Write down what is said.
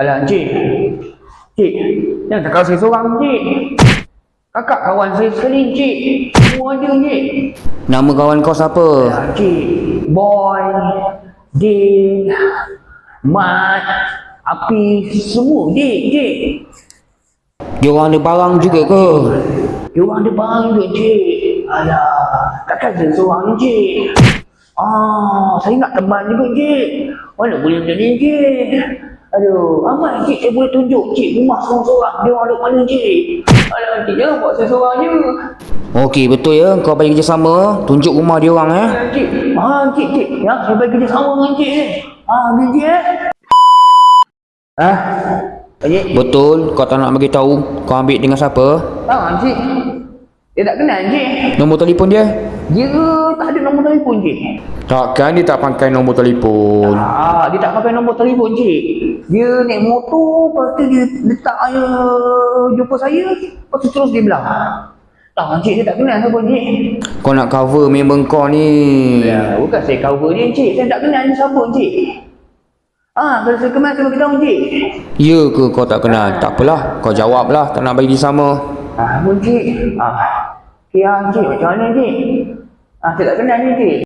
Alah Encik, Encik, jangan cakap saya seorang Encik. Kakak kawan saya sekali Encik. Semua ada Encik. Nama kawan kau siapa? Alah Encik, Boy, Din, Mat, Api, semua Encik. Diorang ada barang juga ke? Dia orang ada barang juga Encik. Alah, takkan saya seorang Encik. Saya nak teman juga Encik. Mana boleh macam ni Encik. Aduh, amat Encik saya boleh tunjuk Encik rumah seorang-seorang. Dia orang duduk mana Encik. Alah Encik, jangan buat saya seorang je. Okey, betul ya. Kau bagi kerjasama. Tunjuk rumah diorang ya. Encik, Encik. Ya, saya bagi kerjasama dengan Encik ni. Ambil Encik Encik. Betul. Kau tak nak bagi tahu. Kau ambil dengan siapa? Encik. Dia tak kenal Encik. Nombor telefon dia? Dia tak ada nombor telefon Encik. Takkan dia tak pakai nombor telefon. Dia tak pakai nombor telefon Cik. Dia naik motor, lepas tu dia letak jumpa saya, lepas tu terus dia bilang. Tak Cik, dia tak kenal siapa Cik. Kau nak cover member kau ni. Ya, bukan saya cover dia Cik, saya tak kenal dia siapa Cik. Kalau saya kenal saya beritahu Cik. Ya ke kau tak kenal? Tak apalah, kau jawablah. Tak nak bagi sama. Pun Cik. Cik, macam mana Cik? Saya tak kenal ni Cik.